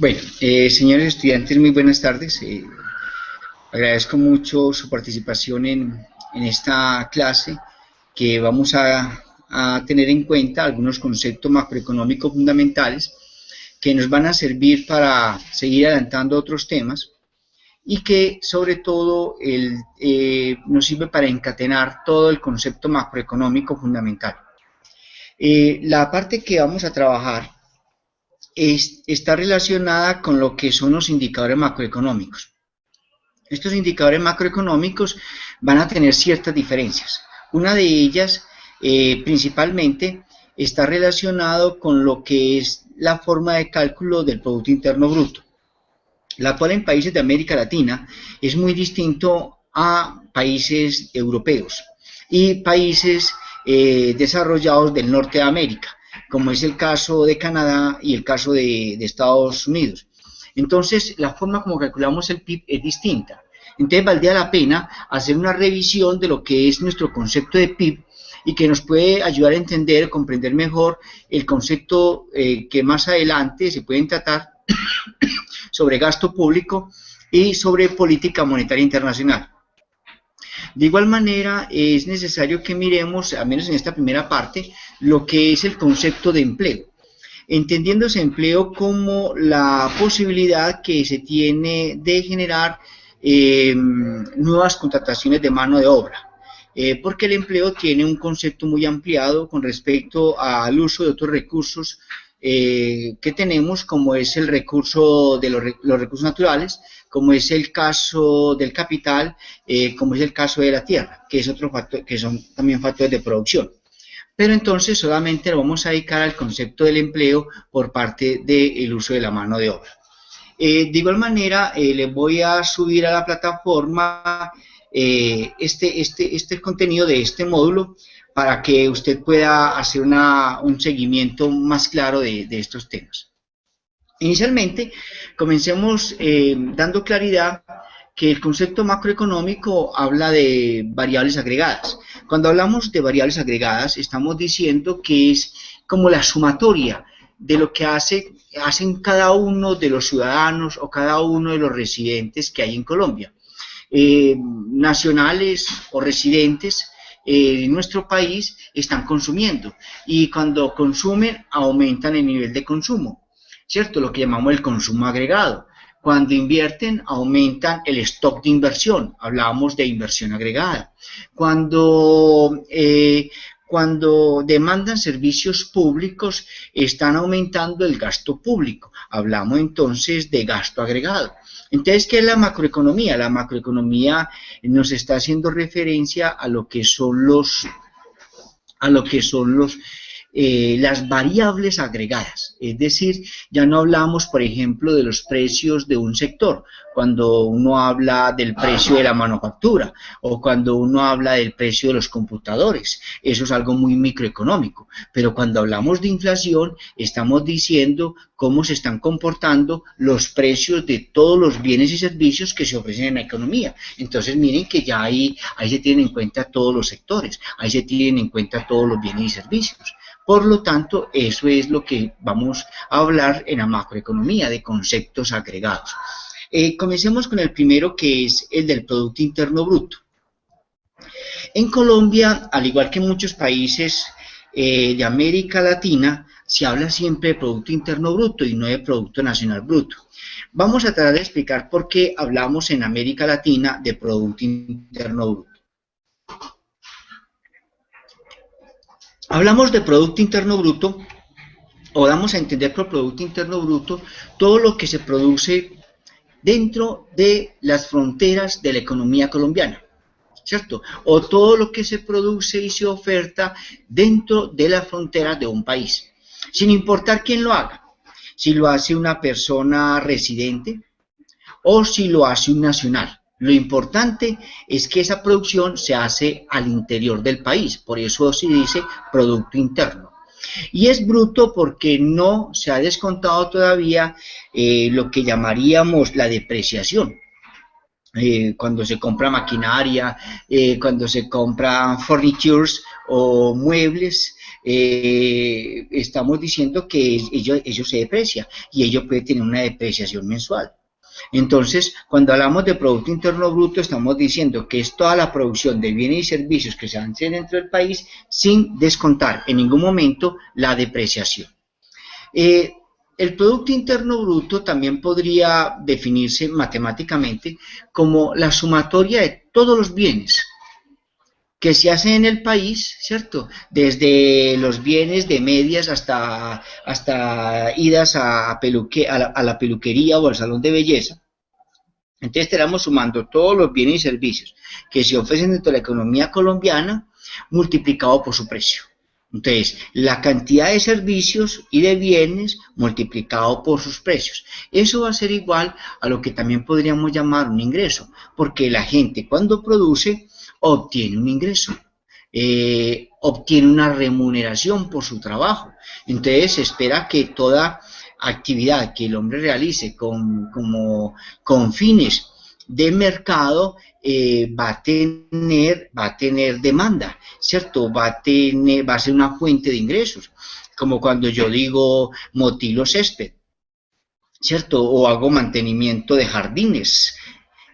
Bueno, señores estudiantes, muy buenas tardes. Agradezco mucho su participación en esta clase que vamos a tener en cuenta algunos conceptos macroeconómicos fundamentales que nos van a servir para seguir adelantando otros temas y que sobre todo nos sirve para encadenar todo el concepto macroeconómico fundamental. La parte que vamos a trabajar está relacionada con lo que son los indicadores macroeconómicos. Estos indicadores macroeconómicos van a tener ciertas diferencias. Una de ellas, principalmente, está relacionado con lo que es la forma de cálculo del Producto Interno Bruto, la cual en países de América Latina es muy distinto a países europeos y países desarrollados del norte de América, como es el caso de Canadá y el caso de Estados Unidos. Entonces, la forma como calculamos el PIB es distinta. Entonces, valdría la pena hacer una revisión de lo que es nuestro concepto de PIB y que nos puede ayudar a entender, comprender mejor el concepto que más adelante se pueden tratar sobre gasto público y sobre política monetaria internacional. De igual manera, es necesario que miremos, al menos en esta primera parte, lo que es el concepto de empleo, entendiéndose empleo como la posibilidad que se tiene de generar nuevas contrataciones de mano de obra, porque el empleo tiene un concepto muy ampliado con respecto al uso de otros recursos que tenemos, como es el recurso de los recursos naturales, como es el caso del capital, como es el caso de la tierra, que es otro factor, que son también factores de producción. Pero entonces solamente lo vamos a dedicar al concepto del empleo por parte del uso de la mano de obra. De igual manera, les voy a subir a la plataforma este contenido de este módulo para que usted pueda hacer un seguimiento más claro de estos temas. Inicialmente, comencemos dando claridad que el concepto macroeconómico habla de variables agregadas. Cuando hablamos de variables agregadas, estamos diciendo que es como la sumatoria de lo que hacen cada uno de los ciudadanos o cada uno de los residentes que hay en Colombia, nacionales o residentes. En nuestro país están consumiendo y cuando consumen aumentan el nivel de consumo, ¿cierto? Lo que llamamos el consumo agregado. Cuando invierten aumentan el stock de inversión, hablábamos de inversión agregada. Cuando demandan servicios públicos están aumentando el gasto público, hablamos entonces de gasto agregado. Entonces, ¿qué es la macroeconomía? La macroeconomía nos está haciendo referencia a lo que son las variables agregadas, es decir, ya no hablamos, por ejemplo, de los precios de un sector, cuando uno habla del precio de la manufactura o cuando uno habla del precio de los computadores, eso es algo muy microeconómico, pero cuando hablamos de inflación estamos diciendo cómo se están comportando los precios de todos los bienes y servicios que se ofrecen en la economía. Entonces miren que ya ahí se tienen en cuenta todos los sectores, ahí se tienen en cuenta todos los bienes y servicios. Por lo tanto, eso es lo que vamos a hablar en la macroeconomía, de conceptos agregados. Comencemos con el primero, que es el del Producto Interno Bruto. En Colombia, al igual que en muchos países de América Latina, se habla siempre de Producto Interno Bruto y no de Producto Nacional Bruto. Vamos a tratar de explicar por qué hablamos en América Latina de Producto Interno Bruto. Hablamos de Producto Interno Bruto, o damos a entender por Producto Interno Bruto todo lo que se produce dentro de las fronteras de la economía colombiana, ¿cierto? O todo lo que se produce y se oferta dentro de las fronteras de un país, sin importar quién lo haga, si lo hace una persona residente o si lo hace un nacional. Lo importante es que esa producción se hace al interior del país, por eso se dice Producto Interno. Y es bruto porque no se ha descontado todavía lo que llamaríamos la depreciación. Cuando se compra maquinaria, cuando se compran furnitures o muebles, estamos diciendo que ello se deprecia y ello puede tener una depreciación mensual. Entonces, cuando hablamos de Producto Interno Bruto, estamos diciendo que es toda la producción de bienes y servicios que se hacen dentro del país sin descontar en ningún momento la depreciación. El Producto Interno Bruto también podría definirse matemáticamente como la sumatoria de todos los bienes que se hacen en el país, ¿cierto? Desde los bienes de medias hasta idas a la peluquería o al salón de belleza. Entonces estaríamos sumando todos los bienes y servicios que se ofrecen dentro de la economía colombiana multiplicado por su precio. Entonces, la cantidad de servicios y de bienes multiplicado por sus precios. Eso va a ser igual a lo que también podríamos llamar un ingreso, porque la gente cuando produce obtiene un ingreso, obtiene una remuneración por su trabajo. Entonces, se espera que toda actividad que el hombre realice con fines de mercado va a tener demanda, ¿cierto? Va a ser una fuente de ingresos, como cuando yo digo motilo césped, ¿cierto? O hago mantenimiento de jardines.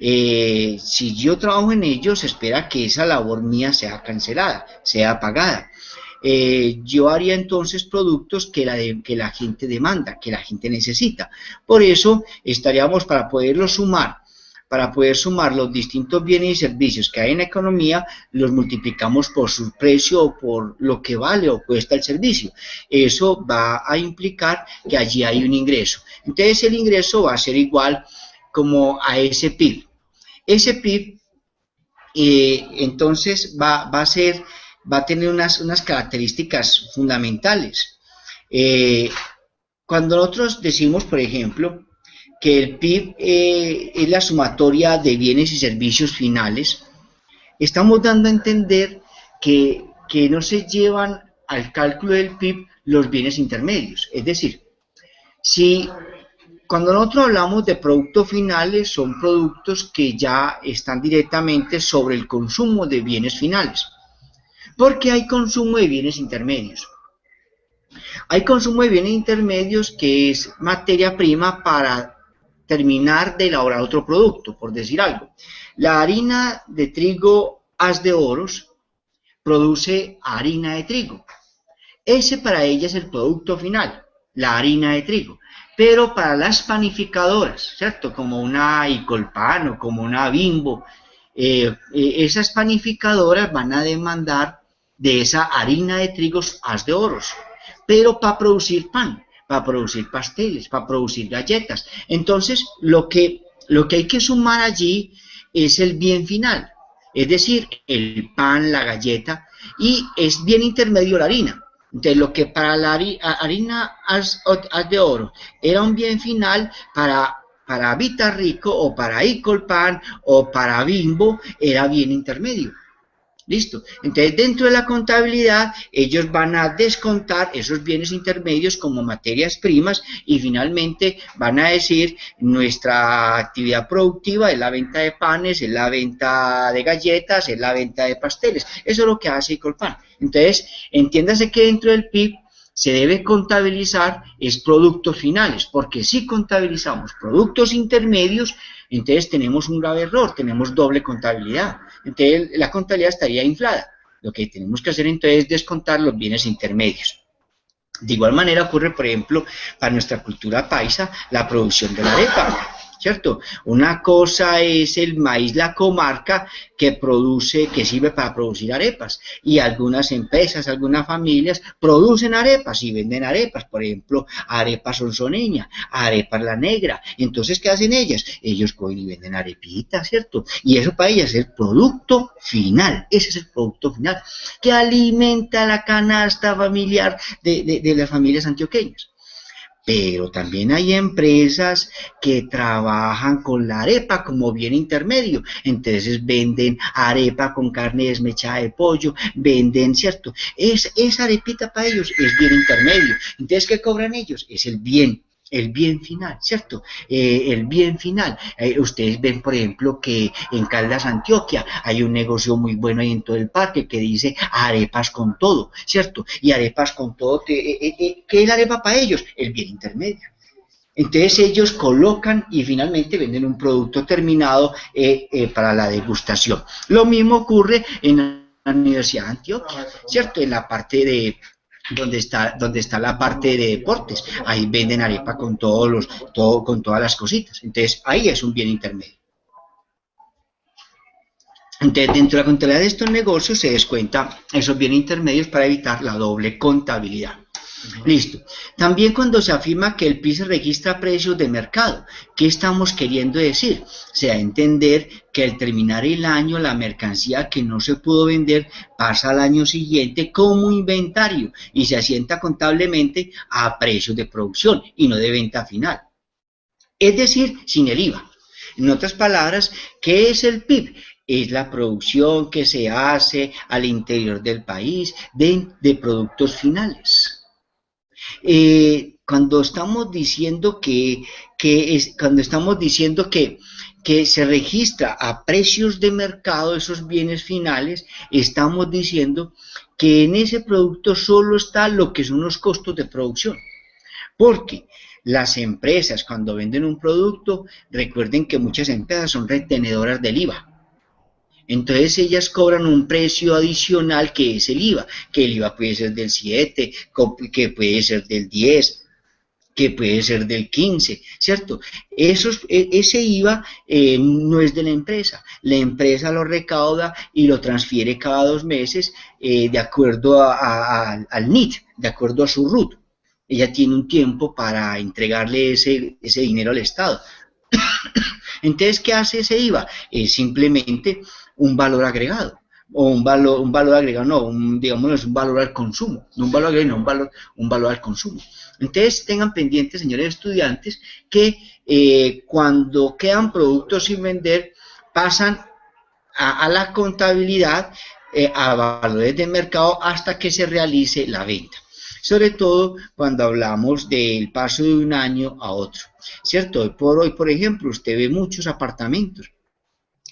Si yo trabajo en ellos, se espera que esa labor mía sea cancelada, sea pagada. Yo haría entonces productos que la gente demanda, que la gente necesita. Por eso estaríamos, para poder sumar los distintos bienes y servicios que hay en la economía, los multiplicamos por su precio o por lo que vale o cuesta el servicio. Eso va a implicar que allí hay un ingreso. Entonces el ingreso va a ser igual como a ese PIB. Ese PIB entonces va a tener unas características fundamentales. Cuando nosotros decimos, por ejemplo, que el PIB es la sumatoria de bienes y servicios finales, estamos dando a entender que no se llevan al cálculo del PIB los bienes intermedios. Es decir, cuando nosotros hablamos de productos finales, son productos que ya están directamente sobre el consumo de bienes finales, porque hay consumo de bienes intermedios. Hay consumo de bienes intermedios que es materia prima para terminar de elaborar otro producto, por decir algo. La harina de trigo Haz de Oros produce harina de trigo. Ese para ella es el producto final, la harina de trigo. Pero para las panificadoras, ¿cierto? Como una Icolpan o como una Bimbo, esas panificadoras van a demandar de esa harina de trigo Haz de Oros, pero para producir pan, para producir pasteles, para producir galletas. Entonces, lo que hay que sumar allí es el bien final, es decir, el pan, la galleta, y es bien intermedio la harina. Entonces, lo que para la harina Haz de Oro era un bien final, para Vitarrico o para Icolpan o para Bimbo era bien intermedio. ¿Listo? Entonces, dentro de la contabilidad, ellos van a descontar esos bienes intermedios como materias primas y finalmente van a decir, nuestra actividad productiva es la venta de panes, es la venta de galletas, es la venta de pasteles. Eso es lo que hace Icolpan. Entonces, entiéndase que dentro del PIB se debe contabilizar es productos finales, porque si contabilizamos productos intermedios, entonces tenemos un grave error, tenemos doble contabilidad. Entonces la contabilidad estaría inflada. Lo que tenemos que hacer entonces es descontar los bienes intermedios. De igual manera ocurre, por ejemplo, para nuestra cultura paisa, la producción de la arepa, ¿cierto? Una cosa es el maíz, la comarca, que sirve para producir arepas, y algunas empresas, algunas familias producen arepas y venden arepas, por ejemplo, arepas sonsoneña, arepas la negra. Entonces, ¿qué hacen ellas? Ellos cogen y venden arepitas, ¿cierto? Y eso para ellas es el producto final, ese es el producto final, que alimenta la canasta familiar de las familias antioqueñas. Pero también hay empresas que trabajan con la arepa como bien intermedio. Entonces venden arepa con carne desmechada de pollo, venden, ¿cierto? Esa arepita para ellos es bien intermedio. Entonces, ¿qué cobran ellos? Es el bien el bien final, ¿cierto? El bien final. Ustedes ven, por ejemplo, que en Caldas, Antioquia, hay un negocio muy bueno ahí en todo el parque que dice arepas con todo, ¿cierto? Y arepas con todo, ¿qué es la arepa para ellos? El bien intermedio. Entonces ellos colocan y finalmente venden un producto terminado para la degustación. Lo mismo ocurre en la Universidad de Antioquia, ¿cierto? En la parte de donde está la parte de deportes, ahí venden arepa con con todas las cositas. Entonces ahí es un bien intermedio. Entonces, dentro de la contabilidad de estos negocios se descuenta esos bienes intermedios para evitar la doble contabilidad. Listo. También cuando se afirma que el PIB se registra precios de mercado, ¿qué estamos queriendo decir? Se da a entender que al terminar el año la mercancía que no se pudo vender pasa al año siguiente como inventario y se asienta contablemente a precios de producción y no de venta final. Es decir, sin el IVA. En otras palabras, ¿qué es el PIB? Es la producción que se hace al interior del país de productos finales. Cuando estamos diciendo que se registra a precios de mercado esos bienes finales, estamos diciendo que en ese producto solo está lo que son los costos de producción. Porque las empresas cuando venden un producto, recuerden que muchas empresas son retenedoras del IVA. Entonces ellas cobran un precio adicional que es el IVA, que el IVA puede ser del 7, que puede ser del 10, que puede ser del 15, ¿cierto? Ese IVA no es de la empresa lo recauda y lo transfiere cada 2 meses de acuerdo al NIT, de acuerdo a su RUT. Ella tiene un tiempo para entregarle ese dinero al Estado. Entonces, ¿qué hace ese IVA? Es simplemente un valor agregado, o un valor agregado, no, digamos, es un valor al consumo, no un valor agregado, no, un valor al consumo. Entonces, tengan pendientes, señores estudiantes, que cuando quedan productos sin vender, pasan a la contabilidad, a valores de mercado, hasta que se realice la venta. Sobre todo cuando hablamos del paso de un año a otro, ¿cierto? Hoy, por ejemplo, usted ve muchos apartamentos.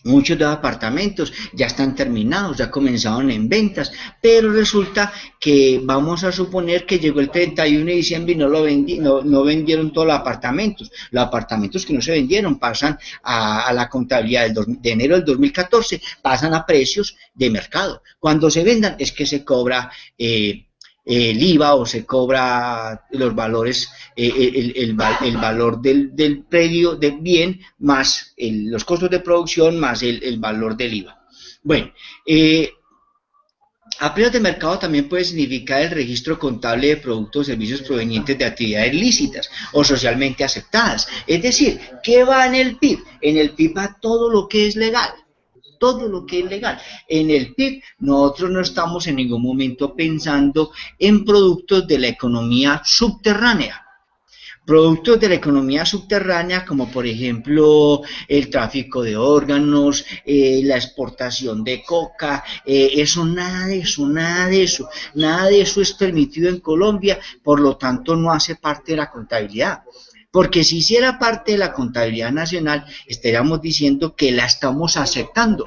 Muchos de los apartamentos ya están terminados, ya comenzaron en ventas, pero resulta que vamos a suponer que llegó el 31 de diciembre y no vendieron todos los apartamentos. Los apartamentos que no se vendieron pasan a la contabilidad de enero del 2014, pasan a precios de mercado. Cuando se vendan es que se cobra el IVA o se cobra los valores, el valor del predio del bien más los costos de producción más el valor del IVA. Bueno, a precios de mercado también puede significar el registro contable de productos o servicios provenientes de actividades lícitas o socialmente aceptadas. Es decir, ¿qué va en el PIB? En el PIB va todo lo que es legal. Todo lo que es legal. En el PIB nosotros no estamos en ningún momento pensando en productos de la economía subterránea. Productos de la economía subterránea como por ejemplo el tráfico de órganos, la exportación de coca, nada de eso es permitido en Colombia, por lo tanto no hace parte de la contabilidad. Porque si hiciera parte de la contabilidad nacional, estaríamos diciendo que la estamos aceptando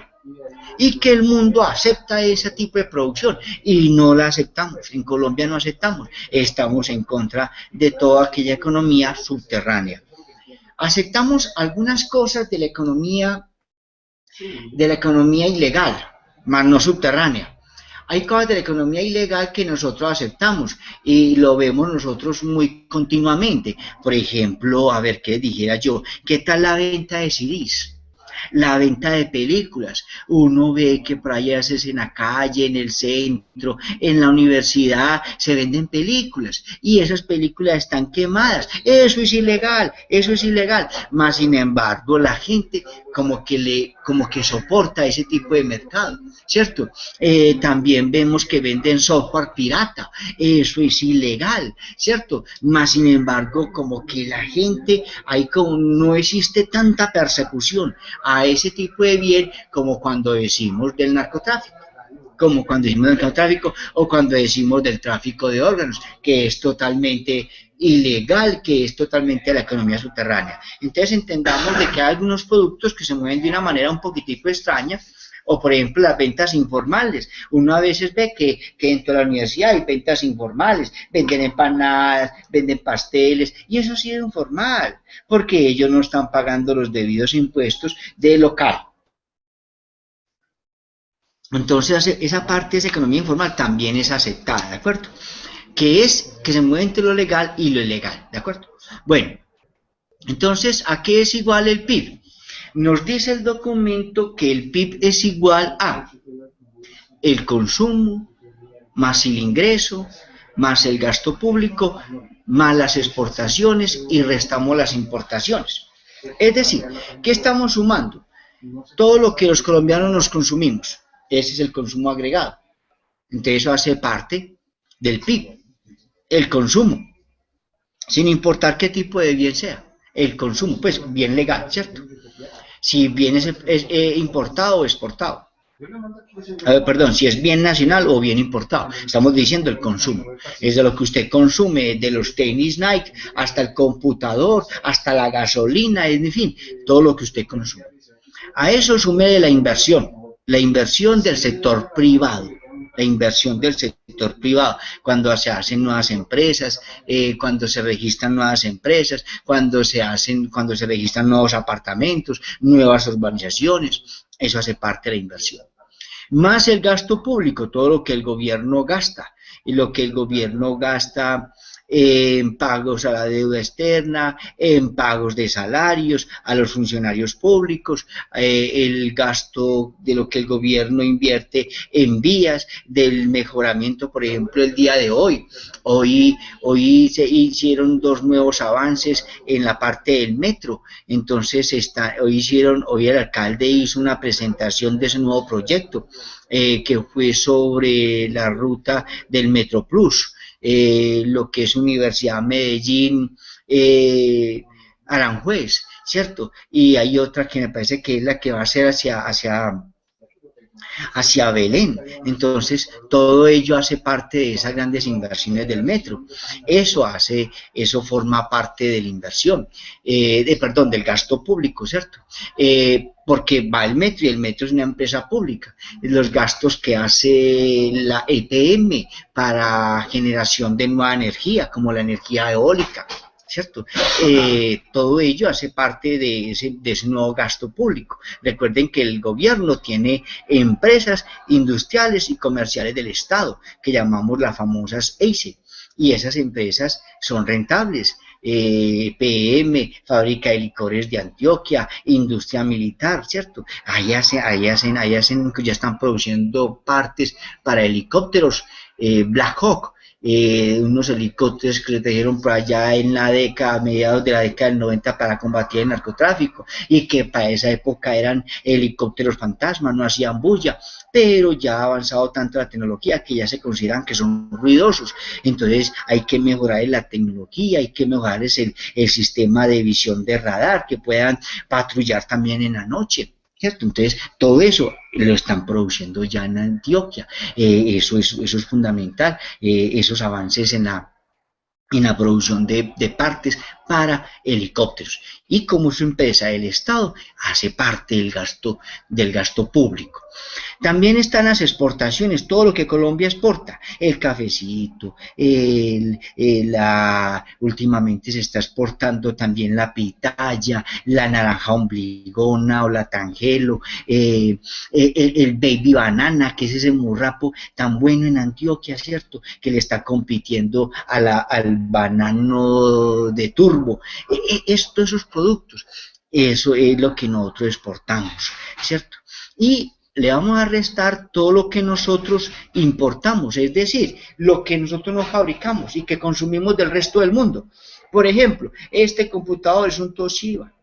y que el mundo acepta ese tipo de producción y no la aceptamos. En Colombia no aceptamos, estamos en contra de toda aquella economía subterránea. Aceptamos algunas cosas de la economía ilegal, más no subterránea. Hay cosas de la economía ilegal que nosotros aceptamos y lo vemos nosotros muy continuamente. Por ejemplo, a ver qué dijera yo, ¿qué tal la venta de CDs? La venta de películas, uno ve que por allá en la calle, en el centro, en la universidad, se venden películas y esas películas están quemadas, eso es ilegal, mas sin embargo la gente como que soporta ese tipo de mercado, ¿cierto? También vemos que venden software pirata, eso es ilegal, ¿cierto? Mas sin embargo como que la gente, ahí como no existe tanta persecución a ese tipo de bien como cuando decimos del narcotráfico. como cuando decimos del narcotráfico o cuando decimos del tráfico de órganos, que es totalmente ilegal, que es totalmente la economía subterránea. Entonces entendamos de que hay algunos productos que se mueven de una manera un poquitico extraña, o por ejemplo las ventas informales. Uno a veces ve que dentro de la universidad hay ventas informales, venden empanadas, venden pasteles, y eso sí es informal, porque ellos no están pagando los debidos impuestos del local. Entonces esa parte de esa economía informal también es aceptada, ¿de acuerdo? Que es que se mueve entre lo legal y lo ilegal, ¿de acuerdo? Bueno, entonces, ¿a qué es igual el PIB? Nos dice el documento que el PIB es igual a el consumo, más el ingreso, más el gasto público, más las exportaciones y restamos las importaciones. Es decir, ¿qué estamos sumando? Todo lo que los colombianos nos consumimos, ese es el consumo agregado. Entonces eso hace parte del PIB, el consumo, sin importar qué tipo de bien sea, el consumo, pues bien legal, ¿cierto? Si bien es importado o exportado. Perdón, si es bien nacional o bien importado. Estamos diciendo el consumo. Es de lo que usted consume, de los tenis Nike hasta el computador, hasta la gasolina, en fin, todo lo que usted consume. A eso sume la inversión del sector privado. La inversión del sector privado, cuando se hacen nuevas empresas, cuando se registran nuevas empresas, cuando se registran nuevos apartamentos, nuevas urbanizaciones, eso hace parte de la inversión. Más el gasto público, todo lo que el gobierno gasta, y lo que el gobierno gasta en pagos a la deuda externa, en pagos de salarios a los funcionarios públicos, el gasto de lo que el gobierno invierte en vías, del mejoramiento, por ejemplo, el día de hoy. Hoy se hicieron 2 nuevos avances en la parte del metro, entonces hoy el alcalde hizo una presentación de ese nuevo proyecto, que fue sobre la ruta del Metro Plus. Lo que es Universidad Medellín, Aranjuez, ¿cierto? Y hay otra que me parece que es la que va a ser hacia Belén. Entonces, todo ello hace parte de esas grandes inversiones del metro. Eso forma parte de la inversión, del gasto público, ¿cierto? Porque va el metro y el metro es una empresa pública. Los gastos que hace la EPM para generación de nueva energía, como la energía eólica, ¿cierto? Todo ello hace parte de ese nuevo gasto público. Recuerden que el gobierno tiene empresas industriales y comerciales del Estado, que llamamos las famosas EICE, y esas empresas son rentables. PM, Fábrica de Licores de Antioquia, Industria Militar, ¿cierto? Ya están produciendo partes para helicópteros, Black Hawk, unos helicópteros que se trajeron por allá a mediados de la década del 90 para combatir el narcotráfico, y que para esa época eran helicópteros fantasma, no hacían bulla, pero ya ha avanzado tanto la tecnología que ya se consideran que son ruidosos. Entonces hay que mejorar la tecnología, hay que mejorar el sistema de visión de radar, que puedan patrullar también en la noche, ¿cierto? Entonces, todo eso lo están produciendo ya en Antioquia. Eso es fundamental, esos avances en la producción de partes para helicópteros. Y como su empresa, el Estado hace parte del gasto público. También están las exportaciones, todo lo que Colombia exporta, el cafecito, últimamente se está exportando también la pitaya, la naranja ombligona o la tangelo, el baby banana, que es ese murrapo tan bueno en Antioquia, ¿cierto? Que le está compitiendo al banano de turbo. Esos productos, eso es lo que nosotros exportamos, ¿cierto? Y le vamos a restar todo lo que nosotros importamos, es decir, lo que nosotros no fabricamos y que consumimos del resto del mundo. Por ejemplo, este computador es un Toshiba.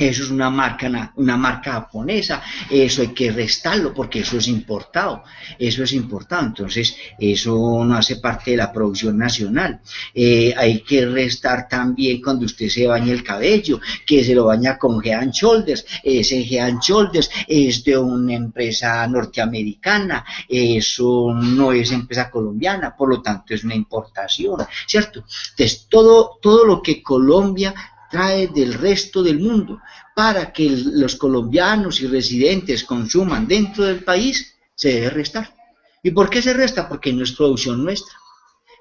Eso es una marca japonesa, eso hay que restarlo porque eso es importado, eso es importado, entonces eso no hace parte de la producción nacional. Hay que restar también cuando usted se baña el cabello, que se lo baña con Head and Shoulders, ese Head and Shoulders es de una empresa norteamericana, eso no es empresa colombiana, por lo tanto es una importación, ¿cierto? Entonces todo lo que Colombia trae del resto del mundo para que los colombianos y residentes consuman dentro del país, se debe restar. ¿Y por qué se resta? Porque no es producción nuestra.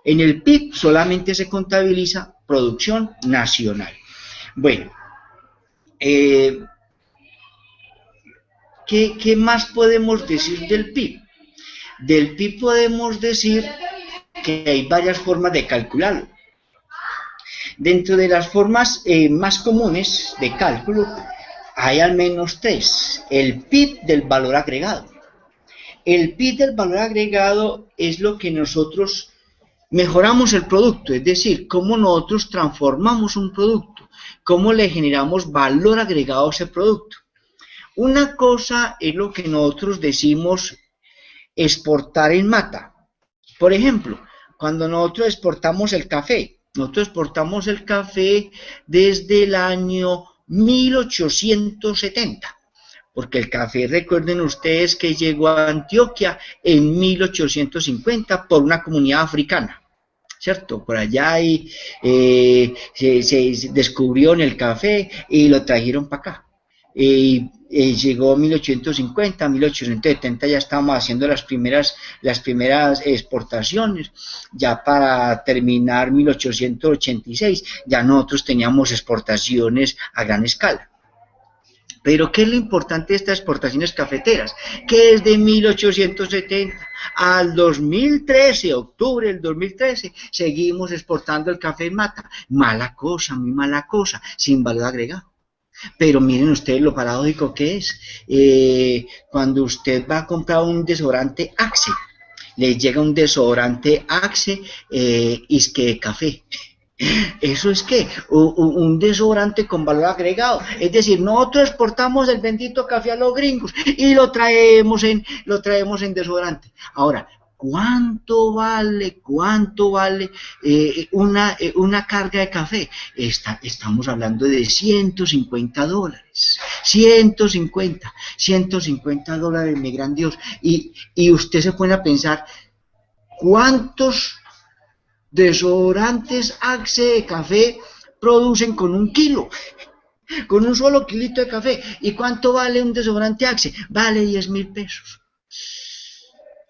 En el PIB solamente se contabiliza producción nacional. Bueno, ¿qué más podemos decir del PIB? Del PIB podemos decir que hay varias formas de calcularlo. Dentro de las formas más comunes de cálculo hay al menos tres. El PIB del valor agregado. El PIB del valor agregado es lo que nosotros mejoramos el producto, es decir, cómo nosotros transformamos un producto, cómo le generamos valor agregado a ese producto. Una cosa es lo que nosotros decimos exportar en mata. Por ejemplo, cuando nosotros exportamos el café, nosotros exportamos el café desde el año 1870, porque el café, recuerden ustedes que llegó a Antioquia en 1850 por una comunidad africana, ¿cierto? Por allá se descubrió en el café y lo trajeron para acá. Llegó 1850, 1870 ya estábamos haciendo las primeras exportaciones, ya para terminar 1886 ya nosotros teníamos exportaciones a gran escala. Pero ¿qué es lo importante de estas exportaciones cafeteras? Que desde 1870 al 2013, octubre del 2013, seguimos exportando el café en mata. Mala cosa, muy mala cosa, sin valor agregado. Pero miren ustedes lo paradójico que es. Cuando usted va a comprar un desodorante Axe, le llega un desodorante Axe isque de café. Eso es que un desodorante con valor agregado, es decir, nosotros exportamos el bendito café a los gringos y lo traemos en desodorante. Ahora, ¿cuánto vale una carga de café? Estamos hablando de $150. 150 dólares, mi gran Dios. Y usted se pone a pensar, ¿cuántos desodorantes Axe de café producen con un kilo? Con un solo kilito de café. ¿Y cuánto vale un desodorante Axe? Vale 10.000 pesos.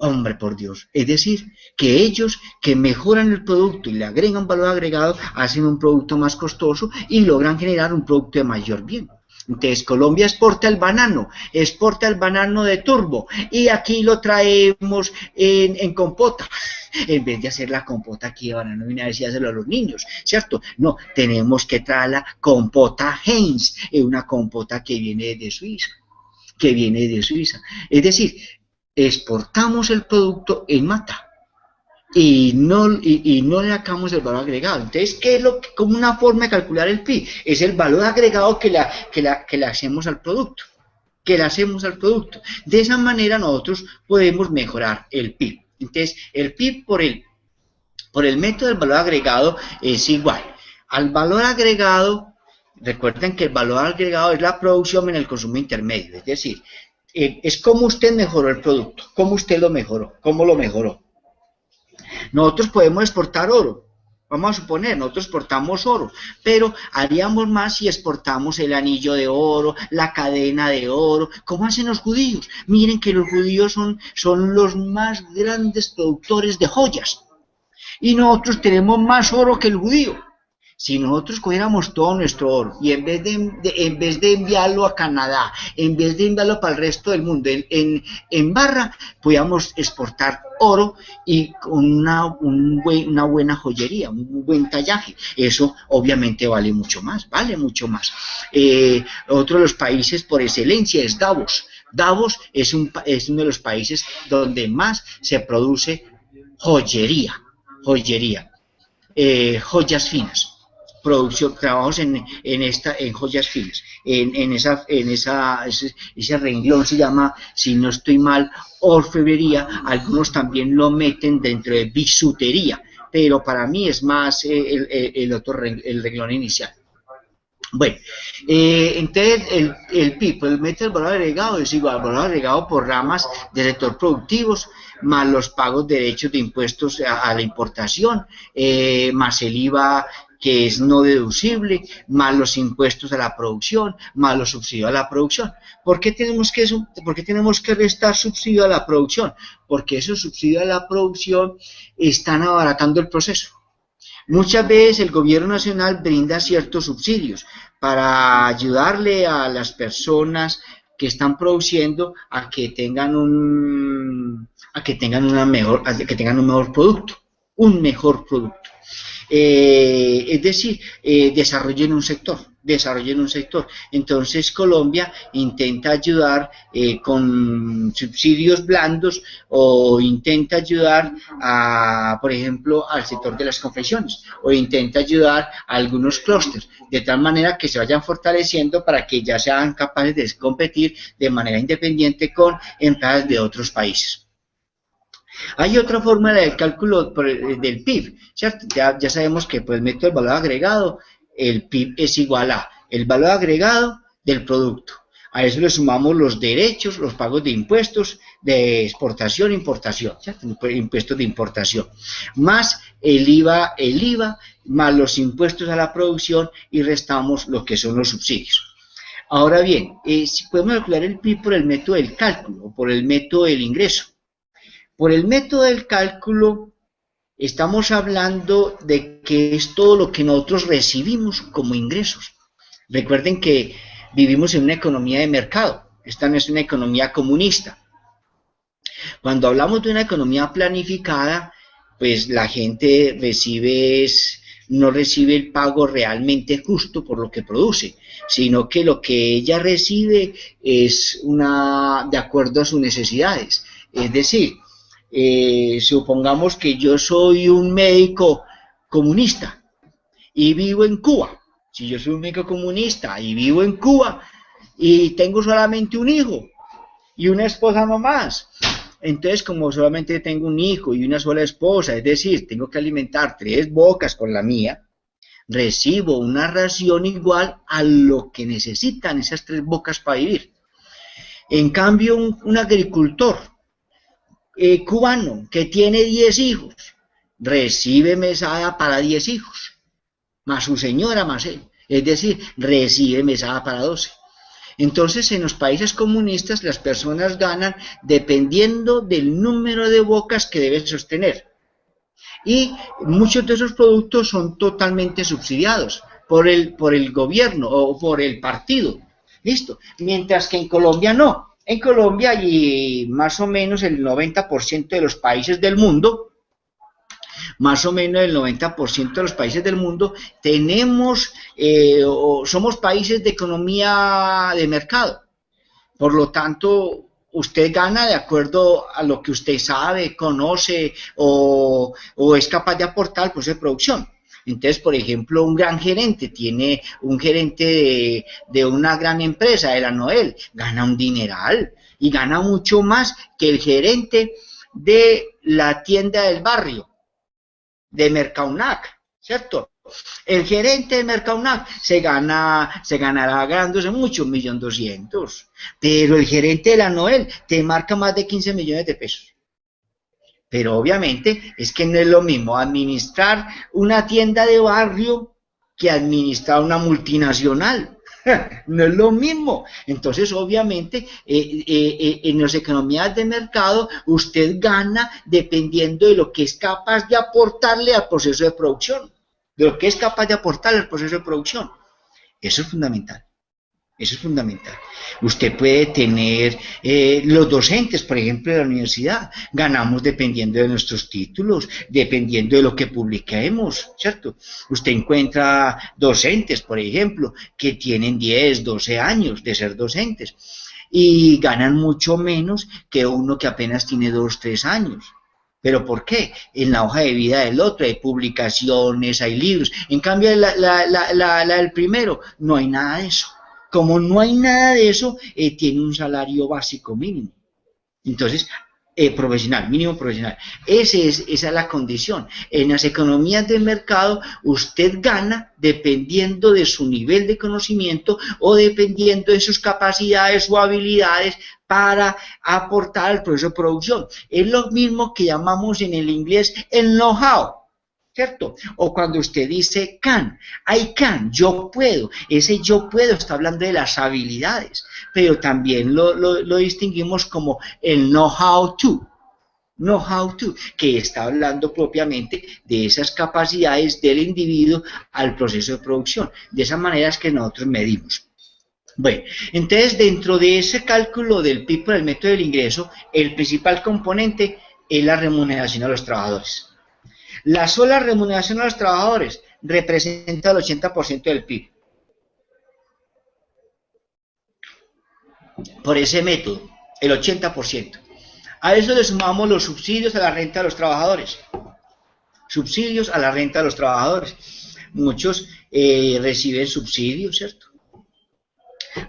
Hombre, por Dios. Es decir, que ellos que mejoran el producto y le agregan valor agregado, hacen un producto más costoso y logran generar un producto de mayor bien. Entonces, Colombia exporta el banano de turbo, y aquí lo traemos en compota. En vez de hacer la compota aquí de banano y decir hacerlo a los niños, ¿cierto? No, tenemos que traer la compota Heinz, una compota que viene de Suiza. Es decir, exportamos el producto en mata y no le sacamos el valor agregado. Entonces, ¿qué es como una forma de calcular el PIB? Es el valor agregado que le hacemos al producto. De esa manera nosotros podemos mejorar el PIB. Entonces, el PIB por el método del valor agregado es igual al valor agregado. Recuerden que el valor agregado es la producción en el consumo intermedio, es decir, es cómo usted mejoró el producto, cómo usted lo mejoró, cómo lo mejoró. Nosotros podemos exportar oro, vamos a suponer, nosotros exportamos oro, pero haríamos más si exportamos el anillo de oro, la cadena de oro. ¿Cómo hacen los judíos? Miren que los judíos son los más grandes productores de joyas, y nosotros tenemos más oro que el judío. Si nosotros cogiéramos todo nuestro oro y en vez de enviarlo a Canadá, en vez de enviarlo para el resto del mundo en barra, podíamos exportar oro y con una buena joyería, un buen tallaje. Eso obviamente vale mucho más. Otro de los países por excelencia es Davos. Davos es uno de los países donde más se produce joyería, joyas finas. producción, trabajos en joyas finas, ese renglón se llama, si no estoy mal, orfebrería. Algunos también lo meten dentro de bisutería, pero para mí es más el renglón inicial. Bueno, entonces el PIB, el método del valor agregado es igual al valor agregado por ramas del sector productivos, más los pagos de derechos de impuestos a la importación, más el IVA que es no deducible, más los impuestos a la producción, más los subsidios a la producción. ¿Por qué tenemos que restar subsidio a la producción? Porque esos subsidios a la producción están abaratando el proceso. Muchas veces el gobierno nacional brinda ciertos subsidios para ayudarle a las personas que están produciendo a que tengan un mejor producto, un mejor producto. Es decir, desarrollen un sector. Entonces Colombia intenta ayudar con subsidios blandos o intenta ayudar por ejemplo, al sector de las confecciones o intenta ayudar a algunos clústeres, de tal manera que se vayan fortaleciendo para que ya sean capaces de competir de manera independiente con empresas de otros países. Hay otra fórmula del cálculo del PIB, ¿cierto? Ya sabemos que por el método del valor agregado, el PIB es igual a el valor agregado del producto. A eso le sumamos los derechos, los pagos de impuestos de exportación e importación, ¿cierto? Impuestos de importación, más el IVA, más los impuestos a la producción y restamos lo que son los subsidios. Ahora bien, si podemos calcular el PIB por el método del cálculo o por el método del ingreso. Por el método del cálculo estamos hablando de que es todo lo que nosotros recibimos como ingresos. Recuerden que vivimos en una economía de mercado, esta no es una economía comunista. Cuando hablamos de una economía planificada, pues la gente no recibe el pago realmente justo por lo que produce, sino que lo que ella recibe es de acuerdo a sus necesidades. Es decir, supongamos que yo soy un médico comunista y vivo en Cuba. Si yo soy un médico comunista y vivo en Cuba y tengo solamente un hijo y una esposa nomás, entonces como solamente tengo un hijo y una sola esposa, es decir, tengo que alimentar 3 bocas con la mía, recibo una ración igual a lo que necesitan esas 3 bocas para vivir. En cambio, un agricultor cubano que tiene 10 hijos, recibe mesada para 10 hijos, más su señora, más él, es decir, recibe mesada para 12. Entonces, en los países comunistas, las personas ganan dependiendo del número de bocas que deben sostener. Y muchos de esos productos son totalmente subsidiados por el gobierno o por el partido. ¿Listo? Mientras que en Colombia no. En Colombia y más o menos el 90% de los países del mundo, somos países de economía de mercado. Por lo tanto, usted gana de acuerdo a lo que usted sabe, conoce o es capaz de aportar al proceso de producción. Entonces, por ejemplo, un gerente de una gran empresa, de la Noel, gana un dineral y gana mucho más que el gerente de la tienda del barrio, de Mercaunac, ¿cierto? El gerente de Mercaunac se ganará ganándose mucho, 1.200.000, pero el gerente de la Noel te marca más de 15 millones de pesos. Pero obviamente es que no es lo mismo administrar una tienda de barrio que administrar una multinacional. No es lo mismo. Entonces, obviamente, en las economías de mercado, usted gana dependiendo de lo que es capaz de aportarle al proceso de producción. Eso es fundamental. Eso es fundamental. Usted puede tener los docentes, por ejemplo, de la universidad. Ganamos dependiendo de nuestros títulos, dependiendo de lo que publiquemos, ¿cierto? Usted encuentra docentes, por ejemplo, que tienen 10, 12 años de ser docentes y ganan mucho menos que uno que apenas tiene 2, 3 años. ¿Pero por qué? En la hoja de vida del otro hay publicaciones, hay libros. En cambio, la del primero, no hay nada de eso. Como no hay nada de eso, tiene un salario básico mínimo. Entonces, profesional, mínimo profesional. Esa es la condición. En las economías de mercado, usted gana dependiendo de su nivel de conocimiento o dependiendo de sus capacidades o habilidades para aportar al proceso de producción. Es lo mismo que llamamos en el inglés el know-how, ¿cierto? O cuando usted dice can, I can, yo puedo, ese yo puedo está hablando de las habilidades, pero también lo distinguimos como el know-how to, que está hablando propiamente de esas capacidades del individuo al proceso de producción. De esa manera es que nosotros medimos. Bueno, entonces dentro de ese cálculo del PIB por el método del ingreso, el principal componente es la remuneración a los trabajadores. La sola remuneración a los trabajadores representa el 80% del PIB. Por ese método, el 80%. A eso le sumamos los subsidios a la renta de los trabajadores. Subsidios a la renta de los trabajadores. Muchos reciben subsidios, ¿cierto?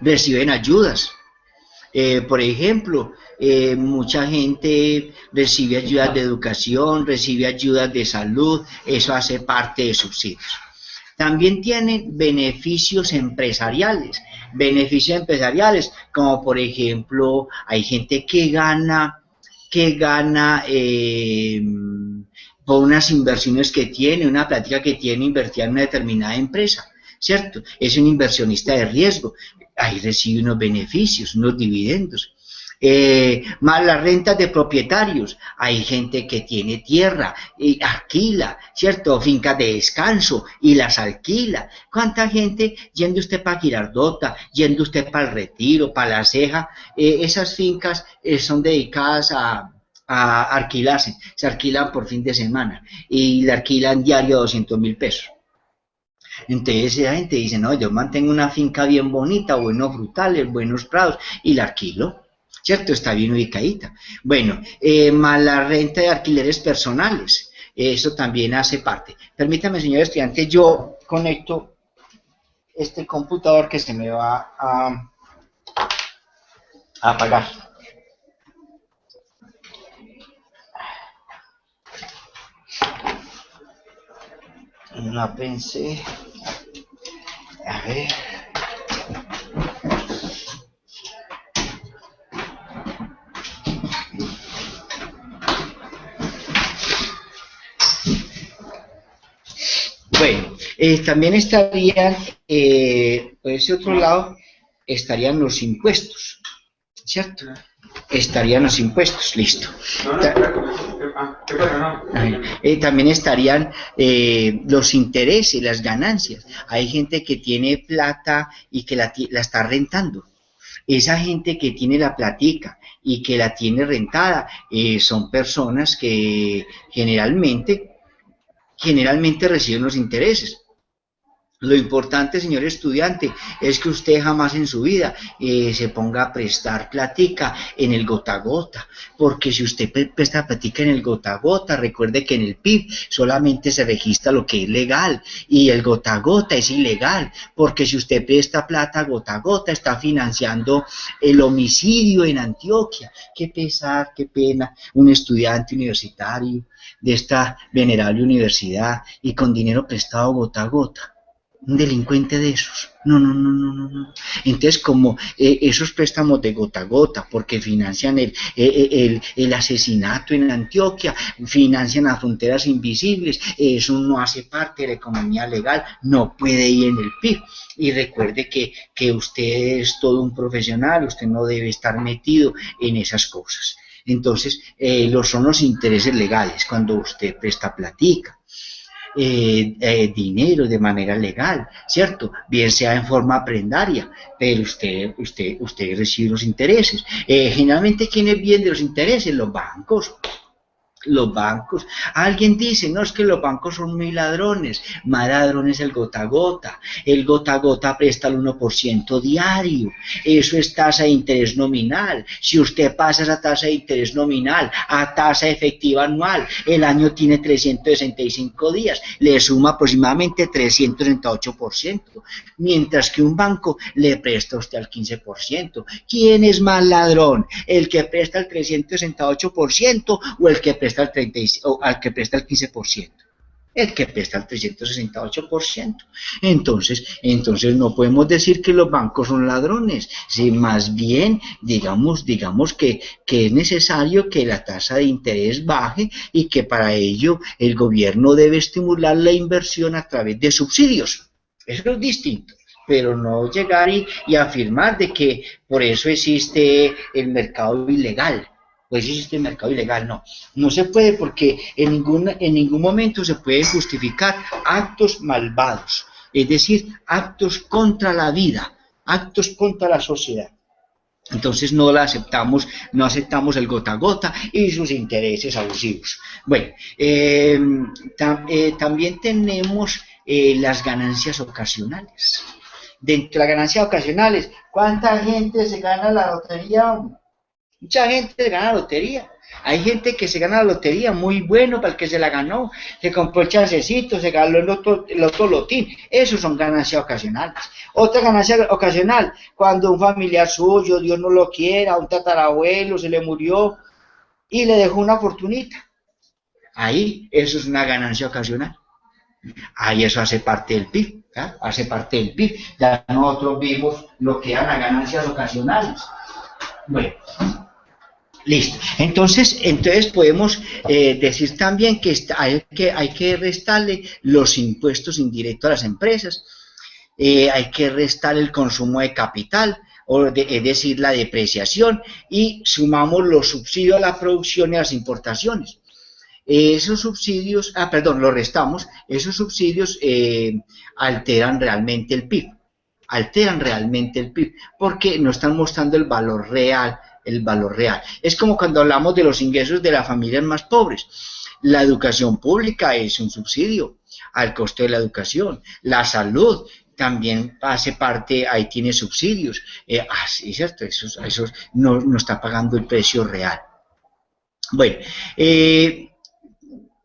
Reciben ayudas. Por ejemplo, mucha gente recibe ayudas de educación, recibe ayudas de salud, eso hace parte de subsidios. También tienen beneficios empresariales, como por ejemplo, hay gente que gana por unas inversiones que tiene, una plática que tiene invertida en una determinada empresa, ¿cierto? Es un inversionista de riesgo, ahí recibe unos beneficios, unos dividendos. Más las rentas de propietarios, hay gente que tiene tierra y alquila, ¿cierto? Fincas de descanso y las alquila. ¿Cuánta gente yendo usted para Girardota, yendo usted para el Retiro, para La Ceja? Esas fincas son dedicadas a alquilarse, se alquilan por fin de semana y le alquilan diario 200.000 pesos. Entonces esa gente dice, no, yo mantengo una finca bien bonita, buenos frutales, buenos prados y la alquilo. ¿Cierto? Está bien ubicadita. Bueno, más la renta de alquileres personales, eso también hace parte. Permítame, señor estudiante, yo conecto este computador que se me va a apagar. No pensé. A ver. Bueno, también estarían, por ese otro lado, estarían los impuestos, ¿cierto? Estarían los impuestos, listo. También estarían los intereses, las ganancias. Hay gente que tiene plata y que la está rentando. Esa gente que tiene la platica y que la tiene rentada son personas que generalmente reciben los intereses. Lo importante, señor estudiante, es que usted jamás en su vida se ponga a prestar platica en el gota a gota, porque si usted presta platica en el gota a gota, recuerde que en el PIB solamente se registra lo que es legal y el gota a gota es ilegal, porque si usted presta plata gota a gota está financiando el homicidio en Antioquia. Qué pesar, qué pena, un estudiante universitario de esta venerable universidad y con dinero prestado gota a gota. Un delincuente de esos. No. Entonces, como esos préstamos de gota a gota, porque financian el asesinato en Antioquia, financian las fronteras invisibles, eso no hace parte de la economía legal, no puede ir en el PIB. Y recuerde que usted es todo un profesional, usted no debe estar metido en esas cosas. Entonces, son los intereses legales, cuando usted presta platica. Dinero de manera legal, ¿cierto? Bien sea en forma prendaria, pero usted recibe los intereses. Generalmente, ¿quiénes vienen de los intereses? Los bancos. Los bancos, alguien dice, no, es que los bancos son muy ladrones, más ladrón es el gota a gota presta el 1% diario, eso es tasa de interés nominal, si usted pasa esa tasa de interés nominal a tasa efectiva anual, el año tiene 365 días, le suma aproximadamente 368%, mientras que un banco le presta a usted al 15%, ¿quién es más ladrón? ¿El que presta el 368% o el que presta al que presta el 15%? El que presta el 368%. Entonces no podemos decir que los bancos son ladrones, si más bien digamos que es necesario que la tasa de interés baje y que para ello el gobierno debe estimular la inversión a través de subsidios. Eso es distinto, pero no llegar y afirmar de que por eso existe el mercado ilegal. Pues existe el mercado ilegal, no se puede, porque en ningún momento se puede justificar actos malvados, es decir, actos contra la vida, actos contra la sociedad. Entonces no aceptamos el gota a gota y sus intereses abusivos. Bueno, también tenemos las ganancias ocasionales. Dentro de las ganancias ocasionales, ¿cuánta gente se gana la lotería? Mucha gente se gana la lotería. Hay gente que se gana la lotería, muy bueno para el que se la ganó, se compró el chancecito, se ganó el otro lotín. Esos son ganancias ocasionales. Otra ganancia ocasional, cuando un familiar suyo, Dios no lo quiera, un tatarabuelo se le murió y le dejó una fortunita. Ahí, eso es una ganancia ocasional. Ahí eso hace parte del PIB, ¿eh? Hace parte del PIB. Ya nosotros vimos lo que eran las ganancias ocasionales. Bueno. Listo. Entonces podemos decir también que hay que restarle los impuestos indirectos a las empresas, hay que restar el consumo de capital, es decir, la depreciación, y sumamos los subsidios a la producción y a las importaciones. Esos subsidios, los restamos, esos subsidios alteran realmente el PIB, porque no están mostrando el valor real. Es como cuando hablamos de los ingresos de las familias más pobres. La educación pública es un subsidio al costo de la educación. La salud también hace parte, ahí tiene subsidios. Sí, cierto, eso no está pagando el precio real. Bueno,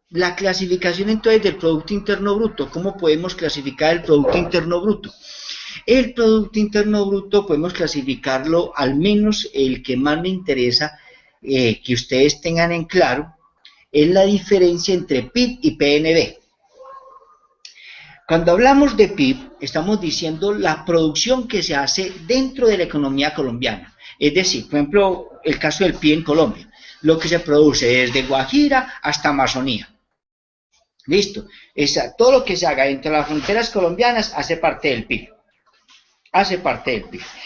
la clasificación entonces del Producto Interno Bruto. ¿Cómo podemos clasificar el Producto Interno Bruto? El Producto Interno Bruto podemos clasificarlo, al menos el que más me interesa que ustedes tengan en claro, es la diferencia entre PIB y PNB. Cuando hablamos de PIB, estamos diciendo la producción que se hace dentro de la economía colombiana. Es decir, por ejemplo, el caso del PIB en Colombia, lo que se produce desde Guajira hasta Amazonía. Listo, todo lo que se haga dentro de las fronteras colombianas hace parte del PIB.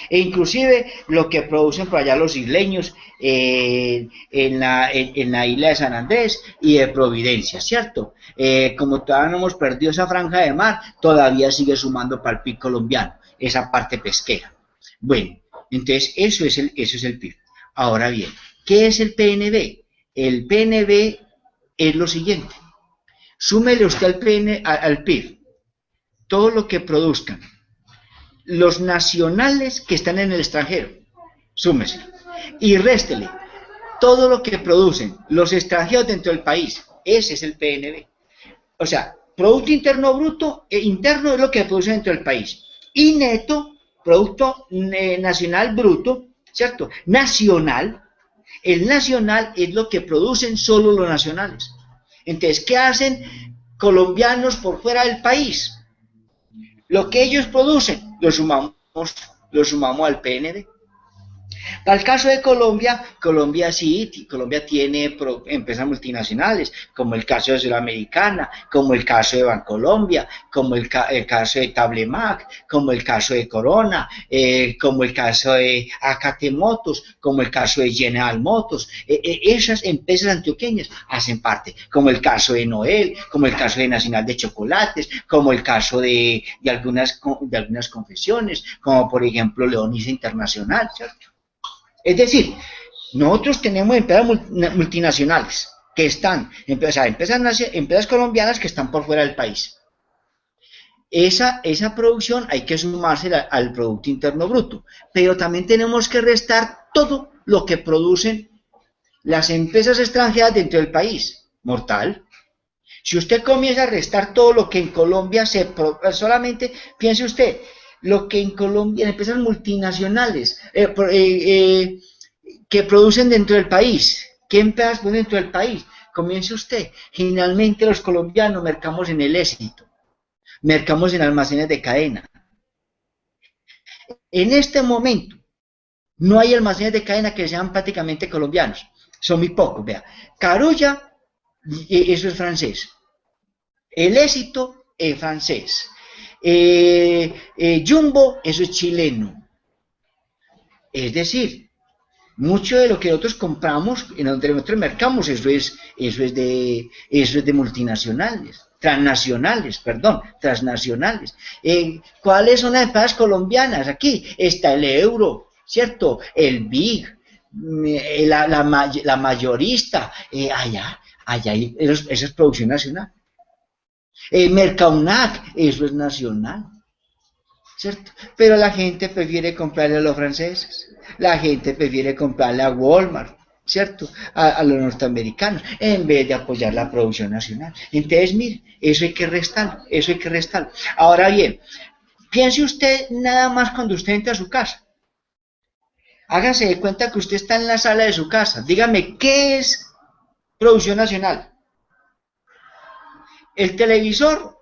E inclusive lo que producen por allá los isleños en la isla de San Andrés y de Providencia, ¿cierto? Como todavía no hemos perdido esa franja de mar, todavía sigue sumando para el PIB colombiano, esa parte pesquera. Bueno, entonces eso es el PIB. Ahora bien, ¿qué es el PNB? El PNB es lo siguiente. Súmele usted al PIB todo lo que produzcan los nacionales que están en el extranjero, súmese, y réstele todo lo que producen los extranjeros dentro del país. Ese es el PNB. O sea, Producto Interno Bruto interno es lo que produce dentro del país, y neto, Producto Nacional Bruto, ¿cierto? Nacional, el nacional es lo que producen solo los nacionales. Entonces, ¿qué hacen colombianos por fuera del país? Lo que ellos producen, lo sumamos al PNB. Para el caso de Colombia, Colombia tiene empresas multinacionales, como el caso de Suramericana, como el caso de Bancolombia, como el caso de Tablemac, como el caso de Corona, como el caso de Acate Motos, como el caso de General Motors. Esas empresas antioqueñas hacen parte, como el caso de Noel, como el caso de Nacional de Chocolates, como el caso de algunas confesiones, como por ejemplo Leonisa Internacional, ¿cierto? Es decir, nosotros tenemos empresas multinacionales, que están, o sea, empresas colombianas que están por fuera del país. Esa producción hay que sumarse al Producto Interno Bruto, pero también tenemos que restar todo lo que producen las empresas extranjeras dentro del país. Mortal. Si usted comienza a restar todo lo que en Colombia solamente piense usted, lo que en Colombia, en empresas multinacionales que producen dentro del país, ¿qué empresas producen dentro del país? Comience usted. Generalmente los colombianos mercamos en el Éxito, mercamos en almacenes de cadena. En este momento, no hay almacenes de cadena que sean prácticamente colombianos. Son muy pocos, vea. Carulla, eso es francés. El Éxito es francés. Jumbo, eso es chileno. Es decir, mucho de lo que nosotros compramos, en donde nosotros mercamos, eso es de multinacionales, transnacionales. ¿Cuáles son las empresas colombianas? Aquí está el Euro, ¿cierto? El Big, la mayorista, allá eso es producción nacional. Mercaunac, eso es nacional, ¿cierto? Pero la gente prefiere comprarle a los franceses, la gente prefiere comprarle a Walmart, ¿cierto? A los norteamericanos, en vez de apoyar la producción nacional. Entonces, mire, eso hay que restarlo. Ahora bien, piense usted nada más cuando usted entra a su casa. Hágase de cuenta que usted está en la sala de su casa. Dígame, ¿qué es producción nacional? El televisor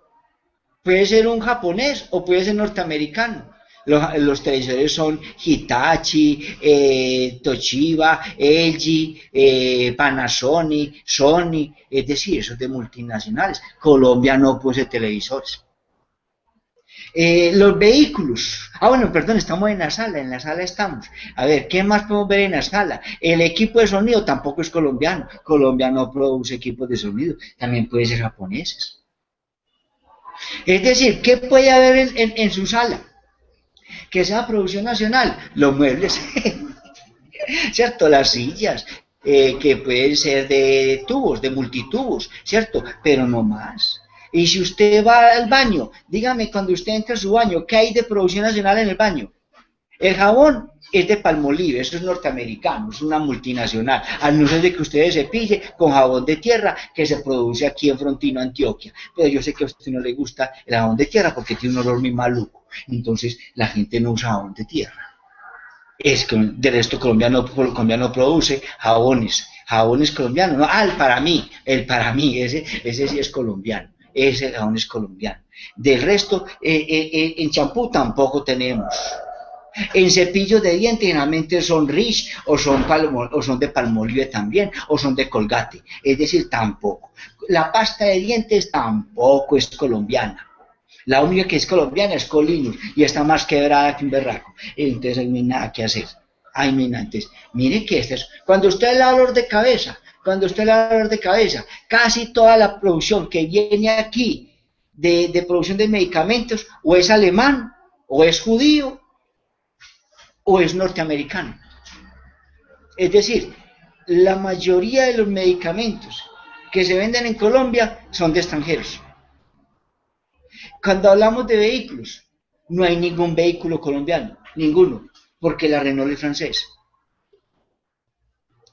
puede ser un japonés o puede ser norteamericano. Los televisores son Hitachi, Toshiba, LG, Panasonic, Sony, es decir, esos de multinacionales. Colombia no posee televisores. Los vehículos. Bueno, perdón, estamos en la sala estamos. A ver, ¿qué más podemos ver en la sala? El equipo de sonido tampoco es colombiano. Colombia no produce equipos de sonido, también puede ser japoneses. Es decir, ¿qué puede haber en su sala? Que sea producción nacional, los muebles, ¿cierto? Las sillas, que pueden ser de tubos, de multitubos, ¿cierto? Pero no más. Y si usted va al baño, dígame cuando usted entra a su baño, ¿qué hay de producción nacional en el baño? El jabón es de Palmolive, eso es norteamericano, es una multinacional, a no ser de que usted se cepille con jabón de tierra que se produce aquí en Frontino, Antioquia. Pero yo sé que a usted no le gusta el jabón de tierra porque tiene un olor muy maluco, entonces la gente no usa jabón de tierra. Es que de resto Colombia no produce jabones colombianos, no, el para mí, ese sí es colombiano. Ese jabón es colombiano. Del resto, en champú tampoco tenemos. En cepillos de dientes generalmente son Rich o son de Palmolive también, o son de Colgate. Es decir, tampoco. La pasta de dientes tampoco es colombiana. La única que es colombiana es Colinus y está más quebrada que un berraco. Entonces no hay nada que hacer. Entonces, mire que cuando usted le da dolor de cabeza, casi toda la producción que viene aquí de producción de medicamentos o es alemán, o es judío, o es norteamericano. Es decir, la mayoría de los medicamentos que se venden en Colombia son de extranjeros. Cuando hablamos de vehículos, no hay ningún vehículo colombiano, ninguno, porque la Renault es francés.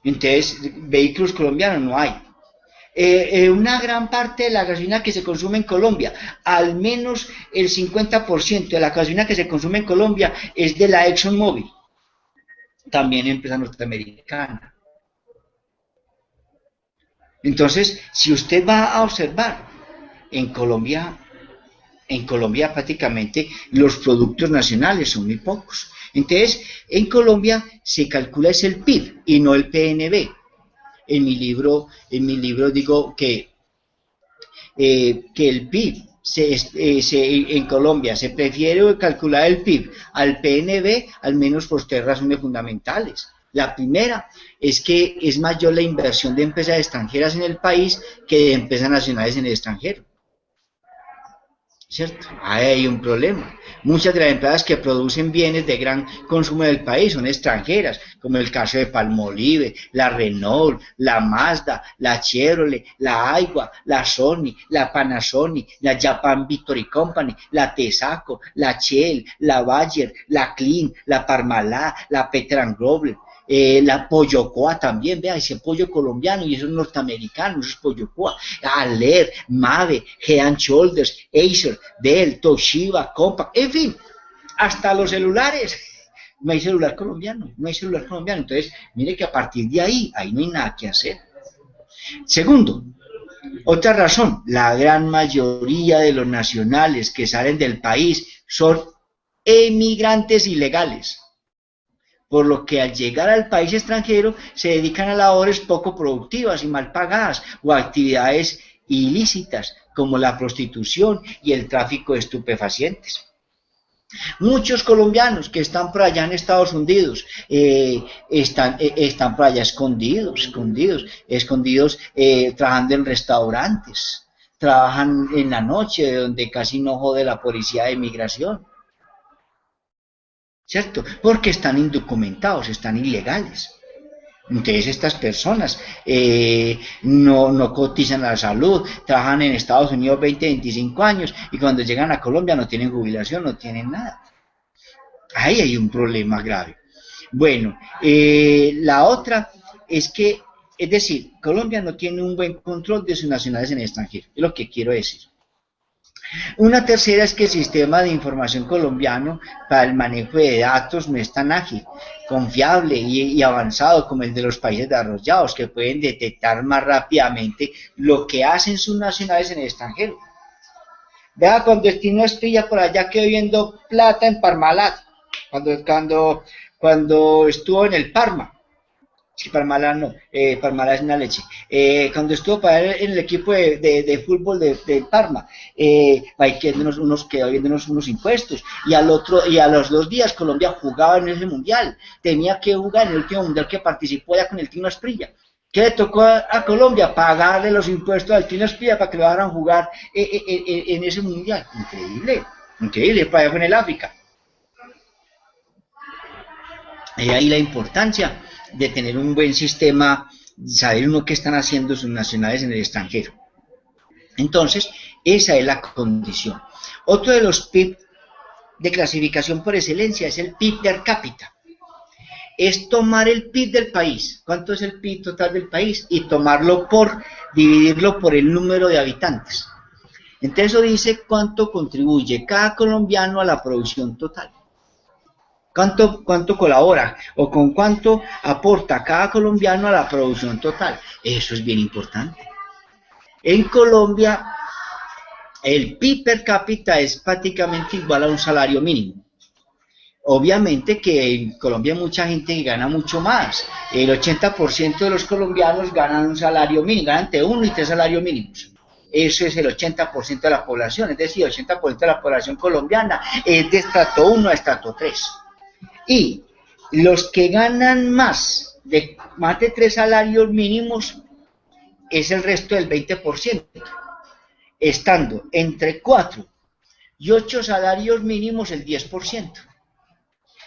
Entonces, vehículos colombianos no hay. Una gran parte de la gasolina que se consume en Colombia, al menos el 50% de la gasolina que se consume en Colombia es de la ExxonMobil, también empresa norteamericana. Entonces, si usted va a observar, en Colombia prácticamente los productos nacionales son muy pocos. Entonces, en Colombia se calcula es el PIB y no el PNB. En mi libro digo que el PIB en Colombia se prefiere calcular el PIB al PNB, al menos por tres razones fundamentales. La primera es que es mayor la inversión de empresas extranjeras en el país que de empresas nacionales en el extranjero. ¿cierto? Ahí hay un problema. Muchas de las empresas que producen bienes de gran consumo en el país son extranjeras, como el caso de Palmolive, la Renault, la Mazda, la Chevrolet, la Aiwa, la Sony, la Panasonic, la Japan Victory Company, la Texaco, la Shell, la Bayer, la Clean, la Parmalat, la Petran Global, la Pollocoa también, vea, ese pollo colombiano y esos norteamericanos, esos Pollocoa, Aler, Mave, Head Shoulders, Acer, Dell, Toshiba, Compaq, en fin, hasta los celulares. No hay celular colombiano, no hay celular colombiano. Entonces, mire que a partir de ahí no hay nada que hacer. Segundo, otra razón, la gran mayoría de los nacionales que salen del país son emigrantes ilegales, por lo que al llegar al país extranjero se dedican a labores poco productivas y mal pagadas o a actividades ilícitas como la prostitución y el tráfico de estupefacientes. Muchos colombianos que están por allá en Estados Unidos están por allá escondidos, trabajando en restaurantes, trabajan en la noche donde casi no jode la policía de migración. ¿Cierto? Porque están indocumentados, están ilegales. Entonces estas personas no cotizan a la salud, trabajan en Estados Unidos 20, 25 años y cuando llegan a Colombia no tienen jubilación, no tienen nada. Ahí hay un problema grave. Bueno, la otra es que, es decir, Colombia no tiene un buen control de sus nacionales en el extranjero, es lo que quiero decir. Una tercera es que el sistema de información colombiano para el manejo de datos no es tan ágil, confiable y avanzado como el de los países desarrollados, que pueden detectar más rápidamente lo que hacen sus nacionales en el extranjero. Vea, cuando Destino Esprilla por allá quedó viendo plata en Parmalat, cuando estuvo en el Parma. Sí, Parmalat no, Parmalat es una leche. Cuando estuvo para él en el equipo de fútbol de Parma, quedó viendo unos impuestos. Y a los 2 días Colombia jugaba en ese mundial. Tenía que jugar en el último mundial que participó ya con el Tino Asprilla. ¿Qué le tocó a Colombia? Pagarle los impuestos al Tino Asprilla para que lo dejaran jugar en ese mundial. Increíble, para allá fue en el África. Y ahí la importancia de tener un buen sistema, saber uno qué están haciendo sus nacionales en el extranjero. Entonces, esa es la condición. Otro de los PIB de clasificación por excelencia es el PIB per cápita. Es tomar el PIB del país, cuánto es el PIB total del país, y dividirlo por el número de habitantes. Entonces eso dice cuánto contribuye cada colombiano a la producción total. ¿Cuánto colabora o con cuánto aporta cada colombiano a la producción total? Eso es bien importante. En Colombia, el PIB per cápita es prácticamente igual a un salario mínimo. Obviamente que en Colombia hay mucha gente que gana mucho más. El 80% de los colombianos ganan un salario mínimo, ganan entre 1 y 3 salarios mínimos. Eso es el 80% de la población, es decir, el 80% de la población colombiana es de estrato 1 a estrato 3. Y los que ganan más de 3 salarios mínimos es el resto del 20%, estando entre 4 y 8 salarios mínimos el 10%.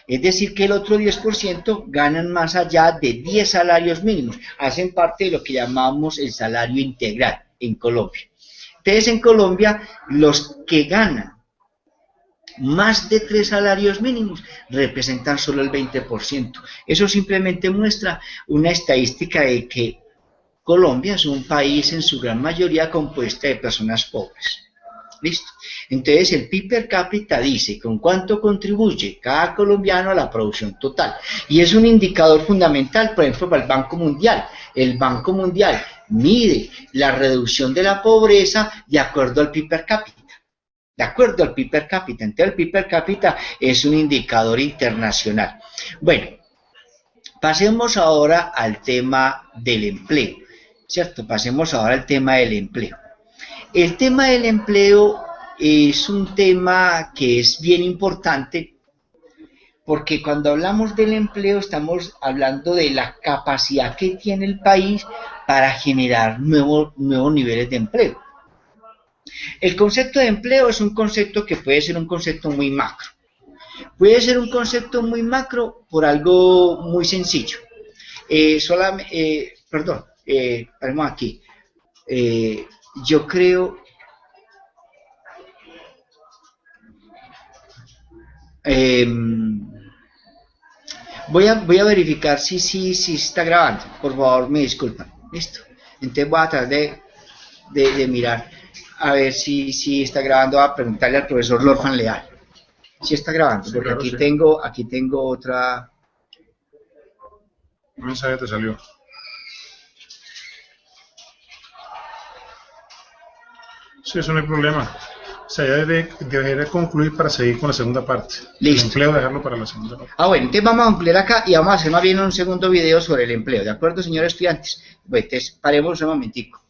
Es decir, que el otro 10% ganan más allá de 10 salarios mínimos, hacen parte de lo que llamamos el salario integral en Colombia. Entonces, en Colombia, los que ganan más de 3 salarios mínimos representan solo el 20%. Eso simplemente muestra una estadística de que Colombia es un país en su gran mayoría compuesta de personas pobres. ¿Listo? Entonces el PIB per cápita dice con cuánto contribuye cada colombiano a la producción total. Y es un indicador fundamental, por ejemplo, para el Banco Mundial. El Banco Mundial mide la reducción de la pobreza de acuerdo al PIB per cápita. De acuerdo al PIB per cápita. Entonces el PIB per cápita es un indicador internacional. Bueno, pasemos ahora al tema del empleo, ¿cierto? Pasemos ahora al tema del empleo. El tema del empleo es un tema que es bien importante porque cuando hablamos del empleo estamos hablando de la capacidad que tiene el país para generar nuevos niveles de empleo. El concepto de empleo es un concepto que puede ser un concepto muy macro. Puede ser un concepto muy macro por algo muy sencillo. Paremos aquí. Yo creo... voy a verificar si está grabando. Por favor, me disculpan. Listo. Entonces voy a tratar de mirar a ver si está grabando. Voy a preguntarle al profesor Lorfan Leal. Si está grabando, Sí, porque claro, aquí tengo otra. Un mensaje te salió. Sí, eso no hay problema. O sea, ya debería concluir para seguir con la segunda parte. Listo. El empleo, dejarlo para la segunda parte. Bueno, entonces vamos a ampliar acá y vamos a hacer más bien un segundo video sobre el empleo. ¿De acuerdo, señores estudiantes? Bueno, entonces paremos un momentico.